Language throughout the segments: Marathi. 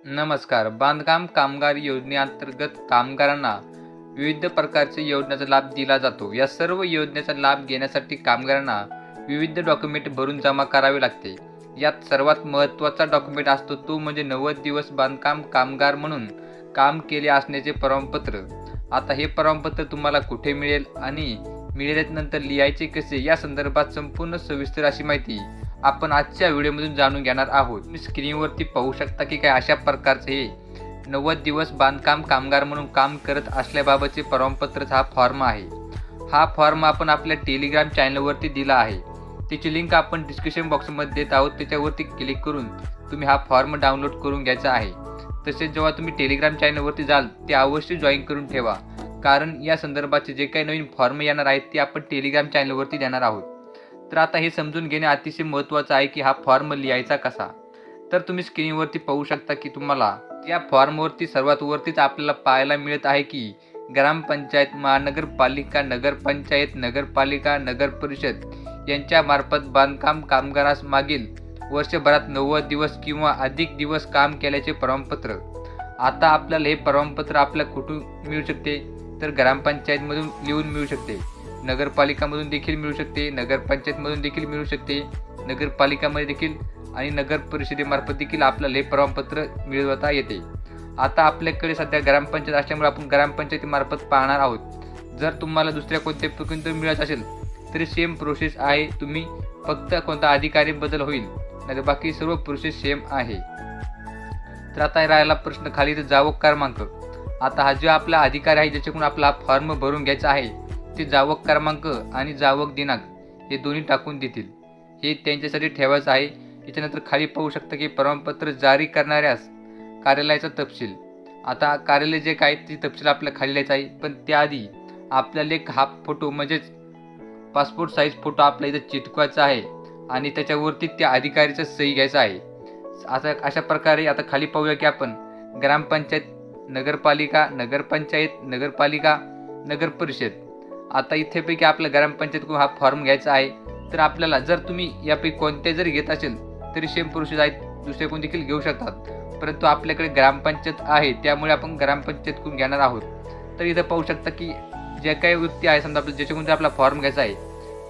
नमस्कार. बांधकाम कामगार योजनेअंतर्गत कामगारांना विविध प्रकारच्या योजनेचा लाभ दिला जातो. या सर्व योजनेचा लाभ घेण्यासाठी कामगारांना विविध डॉक्युमेंट भरून जमा करावे लागते. यात सर्वात महत्त्वाचा डॉक्युमेंट असतो तो म्हणजे 90 दिवस बांधकाम कामगार म्हणून काम केले असण्याचे प्रमाणपत्र. आता हे प्रमाणपत्र तुम्हाला कुठे मिळेल आणि मिळाल्यानंतर लिहायचे कसे या संदर्भात संपूर्ण सविस्तर अशी माहिती आपण आजच्या व्हिडिओमधून जाणून घेणार आहोत. तुम्ही स्क्रीनवरती पाहू शकता की काय अशा प्रकारचे हे 90 दिवस बांधकाम कामगार म्हणून काम करत असल्याबाबतचे प्रमाणपत्राचा हा फॉर्म आहे. हा फॉर्म आपण आपल्या टेलिग्राम चॅनलवरती दिला आहे. त्याची लिंक आपण डिस्क्रिप्शन बॉक्समध्ये देत आहोत. त्याच्यावरती क्लिक करून तुम्ही हा फॉर्म डाउनलोड करून घ्यायचा आहे. तसेच जेव्हा तुम्ही टेलिग्राम चॅनलवरती जाल ते अवश्य जॉईन करून ठेवा, कारण या संदर्भाचे जे काही नवीन फॉर्म येणार आहेत ते आपण टेलिग्राम चॅनलवरती देणार आहोत. तर आता हे समजून घेणे अतिशय महत्त्वाचं आहे की हा फॉर्म लिहायचा कसा. तर तुम्ही स्क्रीनवरती पाहू शकता की तुम्हाला या फॉर्मवरती सर्वात वरतीच आपल्याला पाहायला मिळत आहे की ग्रामपंचायत, महानगरपालिका, नगरपंचायत, नगरपालिका, नगर परिषद यांच्या मार्फत बांधकाम कामगारास मागील वर्षभरात 90 दिवस किंवा अधिक दिवस काम केल्याचे प्रमाणपत्र. आता आपल्याला हे प्रमाणपत्र आपल्या कुठून मिळू शकते, तर ग्रामपंचायतमधून लिहून मिळू शकते, नगरपालिकामधून देखील मिळू शकते, नगरपंचायतमधून देखील मिळू शकते, नगरपालिकामध्ये देखील आणि नगर परिषदेमार्फत देखील आपल्याला हे प्रमाणपत्र मिळवता येते. आता आपल्याकडे सध्या ग्रामपंचायत असल्यामुळे आपण ग्रामपंचायतीमार्फत पाहणार आहोत. जर तुम्हाला दुसऱ्या कोणत्या प्रकारे मिळत असेल तरी सेम प्रोसेस आहे. तुम्ही फक्त कोणता अधिकारी बदल होईल, नाही बाकी सर्व प्रोसेस सेम आहे. तर आता राहिला प्रश्न खाली तर जावक क्रमांक. आता हा जो आपला अधिकारी आहे ज्याच्याकडून आपला फॉर्म भरून घ्यायचा आहे ते जावक क्रमांक आणि जावक दिनांक हे दोन्ही टाकून देतील. हे त्यांच्यासाठी ठेवायचं आहे. याच्यानंतर खाली पाहू शकता की प्रमाणपत्र जारी करणाऱ्यास कार्यालयाचा तपशील. आता कार्यालय जे काय ते तपशील आपल्याला खाली लिहायचं आहे, पण त्याआधी आपल्याला एक हा फोटो म्हणजेच पासपोर्ट साईज फोटो आपल्या इथं चिटकवायचा आहे आणि त्याच्यावरती त्या अधिकारीचं सही घ्यायचं आहे. आता अशा प्रकारे आता खाली पाहूया की आपण ग्रामपंचायत, नगरपालिका, नगरपंचायत, नगरपालिका, नगर परिषद. आता इथेपैकी आपल्या ग्रामपंचायतकडून हा फॉर्म घ्यायचा आहे. तर आपल्याला जर तुम्ही यापैकी कोणते जरी घेत असेल तरी सेम प्रोसेस आहेत, दुसरे कोण देखील घेऊ शकतात, परंतु आपल्याकडे ग्रामपंचायत आहे त्यामुळे आपण ग्रामपंचायतकडून घेणार आहोत. तर इथं पाहू शकता की जे काही व्यक्ती आहे, समजा आपल्या ज्याच्याकडून आपला फॉर्म घ्यायचा आहे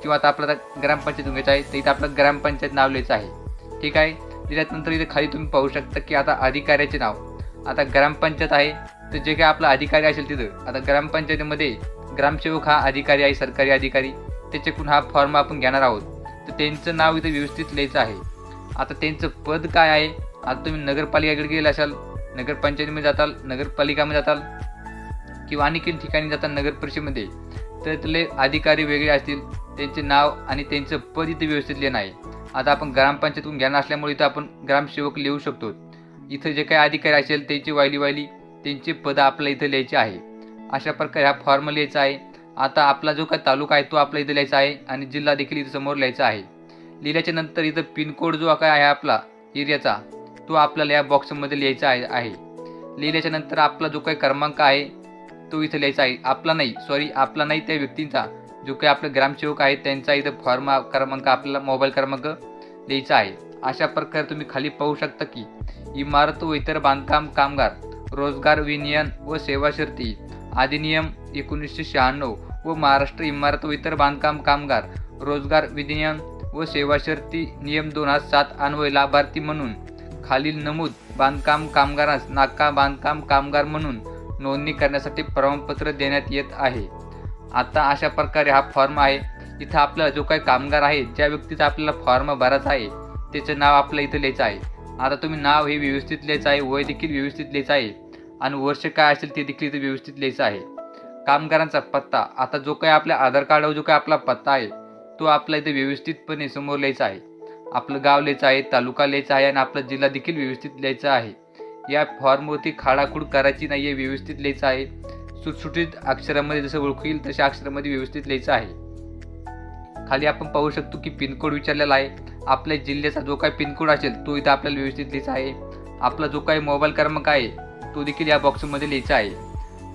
किंवा आता आपल्याला ग्रामपंचायतून घ्यायचा आहे तर इथं आपलं ग्रामपंचायत नाव लिहायचं आहे. ठीक आहे. त्याच्यानंतर इथे खाली तुम्ही पाहू शकता की आता अधिकाऱ्याचे नाव. आता ग्रामपंचायत आहे तर जे काही आपला अधिकारी असेल तिथं, आता ग्रामपंचायतीमध्ये ग्रामसेवक हा अधिकारी आहे, सरकारी अधिकारी, त्याच्याकडून हा फॉर्म आपण घेणार आहोत. तर त्यांचं नाव इथं व्यवस्थित लिहायचं आहे. आता त्यांचं पद काय आहे. आता तुम्ही नगरपालिकेकडे गेले असाल, नगरपंचायतीमध्ये जाताल, नगरपालिकामध्ये जाताल किंवा आणखी ठिकाणी जाताल नगर परिषदेमध्ये, तर तिथले अधिकारी वेगळे असतील, त्यांचे नाव आणि त्यांचं पद इथे व्यवस्थित लिहिणं आहे. आता आपण ग्रामपंचायतून घेणार असल्यामुळे इथं आपण ग्रामसेवक लिहू शकतो. इथं जे काही अधिकारी असेल त्यांची वायली त्यांचे पद आपल्याला इथं लिहायचे आहे. अशा प्रकारे हा फॉर्म लिहायचा आहे. आता आपला जो काही तालुका आहे तो आपला इथं लिहायचा आहे आणि जिल्हा देखील इथं समोर लिहायचा आहे. लिहिल्याच्या नंतर इथं पिनकोड जो काय आहे आपला एरियाचा तो आपल्याला या बॉक्समध्ये लिहायचा आहे. लिहिल्याच्या नंतर आपला जो काही क्रमांक आहे तो इथं लिहायचा आहे. आपला नाही त्या व्यक्तींचा जो काही आपले ग्रामसेवक आहे त्यांचा इथं फॉर्म क्रमांक, आपल्याला मोबाईल क्रमांक लिहायचा आहे. अशा प्रकारे तुम्ही खाली पाहू शकता की इमारत व इतर बांधकाम कामगार रोजगार विनियम व सेवा शर्ती अधिनियम 1996 व महाराष्ट्र इमारत व इतर बांधकाम कामगार रोजगार विनियम व सेवा शर्ती नियम 2007 अन्वये लाभार्थी म्हणून खालील नमूद बांधकाम कामगारास नाका बांधकाम कामगार म्हणून नोंदणी करण्यासाठी प्रमाणपत्र देण्यात येत आहे. आता अशा प्रकारे हा फॉर्म आहे. इथं आपला जो काही कामगार आहे, ज्या व्यक्तीचा आपल्याला फॉर्म भरायचा आहे त्याचं नाव आपल्याला इथं लिहायचं आहे. आता तुम्ही नाव हे व्यवस्थित लिहायचं आहे, वय देखील व्यवस्थित लिहायचं आहे आणि वर्ष काय असेल ते देखील इथं व्यवस्थित लिहायचं आहे. कामगारांचा पत्ता. आता जो काही आपल्या आधार कार्डावर जो काही आपला पत्ता आहे तो आपला इथं व्यवस्थितपणे समोर लिहायचा आहे. आपलं गाव लिहायचं आहे, तालुका लिहायचा आहे आणि आपला जिल्हा देखील व्यवस्थित लिहायचा आहे. या फॉर्मवरती खाडाखूड करायची नाही आहे, व्यवस्थित लिहायचं आहे. सुटसुटीत अक्षरामध्ये जसं ओळखू येईल तशा अक्षरामध्ये व्यवस्थित लिहायचं आहे. खाली आपण पाहू शकतो की पिनकोड विचारलेला आहे. आपल्या जिल्ह्याचा जो काही पिनकोड असेल तो इथं आपल्याला व्यवस्थित लिहायचा आहे. आपला जो काही मोबाईल क्रमांक आहे तो देखील या बॉक्समध्ये लिहायचा आहे.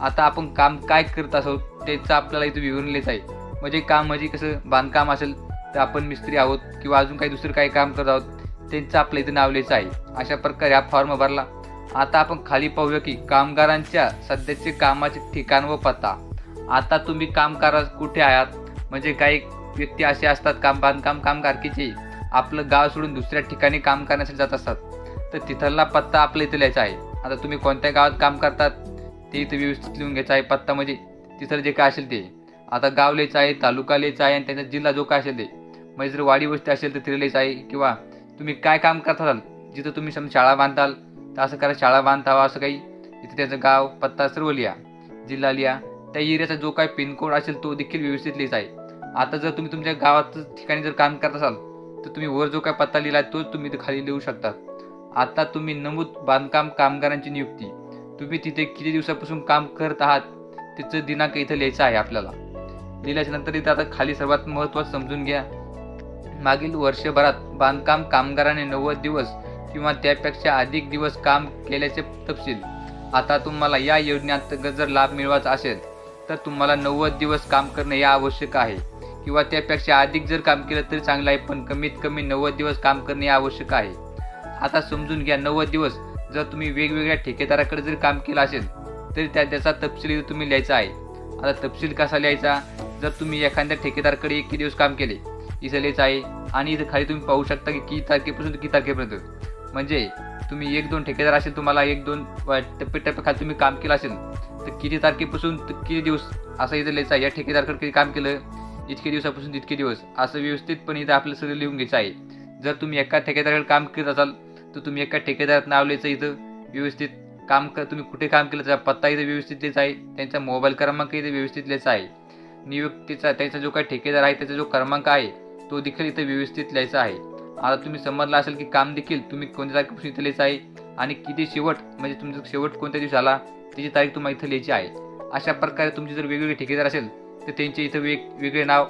आता आपण काम काय करत असो त्याचं आपल्याला इथं विवरण लिहायचं आहे. म्हणजे काम म्हणजे कसं, बांधकाम असेल तर आपण मिस्त्री आहोत किंवा अजून काही दुसरं काही काम करत आहोत त्यांचं आपल्या इथं नाव लिहायचं आहे. अशा प्रकारे हा फॉर्म भरला. आता आपण खाली पाहूया की कामगारांच्या सध्याचे कामाचे ठिकाण व पत्ता. आता तुम्ही कामगार कुठे आहात, म्हणजे काही व्यक्ती असे असतात बांधकाम कामगार की जे आपलं गाव सोडून दुसऱ्या ठिकाणी काम करण्यासाठी जात असतात, तर तिथला पत्ता आपल्या इथे लिहायचा आहे. आता तुम्ही कोणत्या गावात काम करतात ते इथे व्यवस्थित लिहून घ्यायचा आहे. पत्ता म्हणजे तिथलं जे काय असेल ते. आता गाव लिहायचं आहे, तालुका लिहायचा आहे आणि त्यांचा जिल्हा जो काय असेल ते. म्हणजे जर वाडी वस्ती असेल तर तिथे लिहायचं आहे, किंवा तुम्ही काय काम करत असाल जिथं तुम्ही समजा शाळा बांधताल तर असं करा, शाळा बांधावा असं काही. इथे त्याचं गाव पत्ता सर्व लिहा, जिल्हा लिहा, त्या एरियाचा जो काय पिनकोड असेल तो देखील व्यवस्थित लिहायचा आहे. आता जर तुम्ही तुमच्या गावात ठिकाणी जर काम करत असाल तर तुम्ही वर जो काय पत्ता लिहिला आहे तोच तुम्ही खाली लिहू शकता. आता तुम्ही नमूद बांधकाम कामगारांची नियुक्ती, तुम्ही तिथे किती दिवसापासून काम करत आहात त्याचं दिनांक इथं लिहायचं आहे आपल्याला. लिहिल्याच्या नंतर इथं आता खाली सर्वात महत्त्वाचं समजून घ्या. मागील वर्षभरात बांधकाम कामगाराने 90 दिवस किंवा त्यापेक्षा अधिक दिवस काम केल्याचे तपशील. आता तुम्हाला या योजनेअंतर्गत जर लाभ मिळवायचा असेल तर तुम्हाला 90 दिवस काम करणे हे आवश्यक आहे, किंवा त्यापेक्षा अधिक जर काम केलं तरी चांगलं आहे, पण कमीत कमी 90 दिवस काम करणे हे आवश्यक आहे. आता समजून घ्या, 90 दिवस जर तुम्ही वेगवेगळ्या ठेकेदाराकडे जर काम केलं असेल तरी त्याचा तपशील तुम्ही लिहायचा आहे. आता तपशील कसा लिहायचा, जर तुम्ही एखाद्या ठेकेदाराकडे 1 दिवस काम केले इथं लिहायचं आहे, आणि इथं खाली तुम्ही पाहू शकता की किती तारखेपासून किती तारखेपर्यंत. म्हणजे तुम्ही 1-2 ठेकेदार असेल, तुम्हाला 1-2 टप्पे खाली तुम्ही काम केलं असेल तर किती तारखेपासून किती दिवस असं इथं लिहायचं आहे. या ठेकेदाराकडे किती काम केलं इतके दिवसापासून तितके दिवस असं व्यवस्थितपणे इथं आपलं सगळं लिहून घ्यायचं आहे. जर तुम्ही एका ठेकेदाराकडे काम करत असाल तर तुम्ही एका ठेकेदारात नाव लिहायचं, इथं व्यवस्थित तुम्ही कुठे काम केलं त्याचा पत्ता इथं व्यवस्थित लिहायचा आहे, त्यांचा मोबाईल क्रमांक इथं व्यवस्थित लिहायचा आहे, नियुक्तीचा त्यांचा जो काही ठेकेदार आहे त्याचा जो क्रमांक आहे तो देखील इथं व्यवस्थित लिहायचा आहे. आता तुम्ही समजला असेल की काम देखील तुम्ही कोणत्या तारखेपासून इथं लिहायचं आहे आणि किती शेवट म्हणजे तुमचा शेवट कोणत्या दिवशी झाला त्याची तारीख तुम्हाला इथं लिहायची आहे. अशा प्रकारे तुमचे जर वेगवेगळे ठेकेदार असेल तर त्यांचे इथं वेगवेगळे नाव,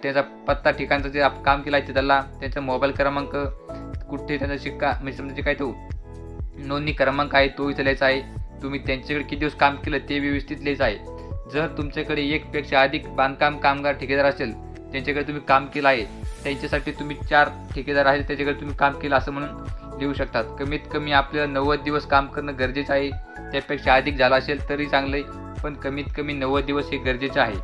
त्याचा पत्ता, ठिकाणचं जे काम केलं आहे त्याला, त्यांचा मोबाईल क्रमांक, कुठे त्यांचा शिक्का म्हणजे समजा जे काय तो नोंदणी क्रमांक आहे तो इथं लिहायचा आहे. तुम्ही त्यांच्याकडे किती दिवस काम केलं ते व्यवस्थित लिहायचं आहे. जर तुमच्याकडे 1 पेक्षा अधिक बांधकाम कामगार ठेकेदार असेल त्यांच्याकडे तुम्ही काम केलं आहे, त्यांच्यासाठी तुम्ही 4 ठेकेदार आहेत त्याच्याकडे तुम्ही काम केलं असं म्हणून लिहू शकतात. कमीत कमी आपल्याला 90 दिवस काम करणं गरजेचं आहे. त्यापेक्षा अधिक झालं असेल तरी चांगलं आहे, पण कमीत कमी 90 दिवस हे गरजेचं आहे.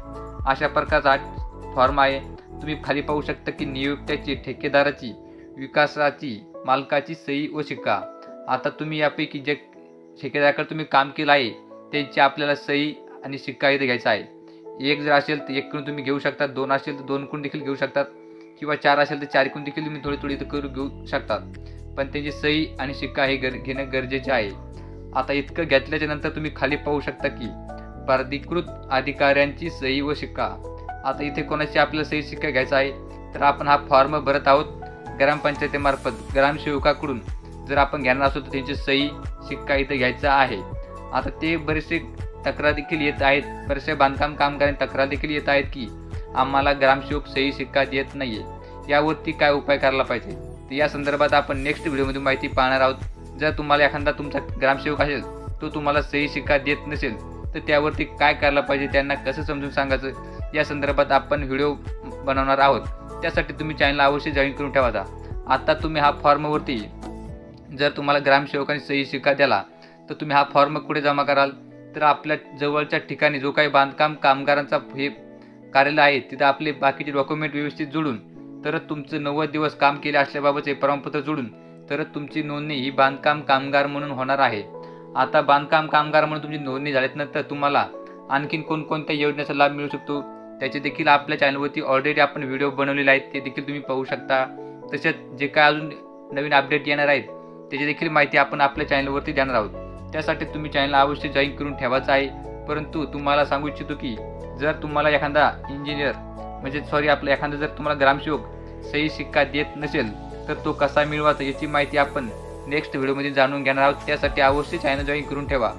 अशा प्रकारचा हा फॉर्म आहे. तुम्ही खाली पाहू शकता की नियुक्त्याची, ठेकेदाराची, विकासाची, मालकाची सही व शिक्का. आता तुम्ही यापैकी जे ठेकेदाराकडे तुम्ही काम केलं आहे त्यांची आपल्याला सही आणि शिक्का इथे घ्यायचा आहे. 1 जर असेल तर 1 कडून तुम्ही घेऊ शकतात, 2 असेल तर 2 कडून देखील घेऊ शकतात, किंवा 4 असेल तर 4 कडून देखील तुम्ही थोडी इथं करून घेऊ शकतात. पण त्यांची सही आणि शिक्का हे घेणं गरजेचे आहे. आता इतकं घेतल्याच्या नंतर तुम्ही खाली पाहू शकता की प्राधिकृत अधिकाऱ्यांची सही व शिक्का. आता इथे कोणाची आपल्याला सही शिक्का घ्यायचा आहे तर आपण हा फॉर्म भरत आहोत ग्रामपंचायतीमार्फत, ग्रामसेवकाकडून जर आपण घेणार असू तर त्यांची सही शिक्का इथे घ्यायचा आहे. आता ते बरेचसे तक्रार देखील येत आहेत, बरेचसे बांधकाम कामगारांनी तक्रार देखील येत आहेत की आम्हाला ग्रामसेवक सही शिक्का देत नाही आहे. यावरती काय उपाय करायला पाहिजे तर या संदर्भात आपण नेक्स्ट व्हिडिओमध्ये माहिती पाहणार आहोत. जर तुम्हाला एखादा तुमचा ग्रामसेवक असेल तो तुम्हाला सही शिक्का देत नसेल तर त्यावरती काय करायला पाहिजे, त्यांना कसं समजून सांगायचं या संदर्भात आपण व्हिडिओ बनवणार आहोत. त्यासाठी तुम्ही चॅनलला अवश्य जॉईन करून ठेवा. आता तुम्ही हा फॉर्मवरती जर तुम्हाला ग्रामसेवकाने सही शिक्का दिला तर तुम्ही हा फॉर्म कुठे जमा कराल तर आपल्या जवळच्या ठिकाणी जो काही बांधकाम कामगारांचा हे कार्यालय आहे तिथं आपले बाकीचे डॉक्युमेंट व्यवस्थित जोडून, तरच तुमचं 90 दिवस काम केले असल्याबाबतचे प्रमाणपत्र जोडून तरच तुमची नोंदणी ही बांधकाम कामगार म्हणून होणार आहे. आता बांधकाम कामगार म्हणून तुमची नोंदणी झाल्यानंतर तुम्हाला आणखीन कोणकोणत्या योजनेचा लाभ मिळू शकतो त्याचे देखील आपल्या चॅनलवरती ऑलरेडी आपण व्हिडिओ बनवलेले आहेत, ते देखील तुम्ही पाहू शकता. तसेच जे काय अजून नवीन अपडेट येणार आहेत त्याची देखील माहिती आपण आपल्या चॅनलवरती देणार आहोत. त्यासाठी तुम्ही चॅनलला अवश्य जॉईन करून ठेवायचं आहे. परंतु तुम्हाला सांगू इच्छितो की जर तुम्हाला एखादा इंजिनियर एखादा जर तुम्हाला ग्रामसेवक सही शिक्का देत नसेल तर तो कसा मिळवायचा याची माहिती आपण नेक्स्ट व्हिडिओमध्ये जाणून घेणार आहोत. त्यासाठी अवश्य चॅनल जॉईन करून ठेवा.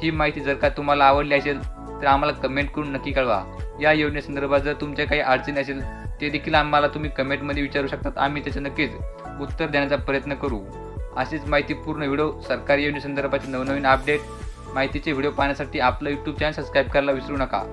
ही माहिती जर का तुम्हाला आवडली असेल तर आम्हाला कमेंट करून नक्की कळवा. या योजनेसंदर्भात जर तुमच्या काही अडचणी असेल ते देखील आम्हाला तुम्ही कमेंटमध्ये विचारू शकतात. आम्ही त्याचं नक्कीच उत्तर देण्याचा प्रयत्न करू. अशीच माहितीपूर्ण व्हिडिओ, सरकारी योजनेसंदर्भाचे नवनवीन अपडेट, माहितीचे व्हिडिओ पाहण्यासाठी आपलं यूट्यूब चॅनल सबस्क्राईब करायला विसरू नका.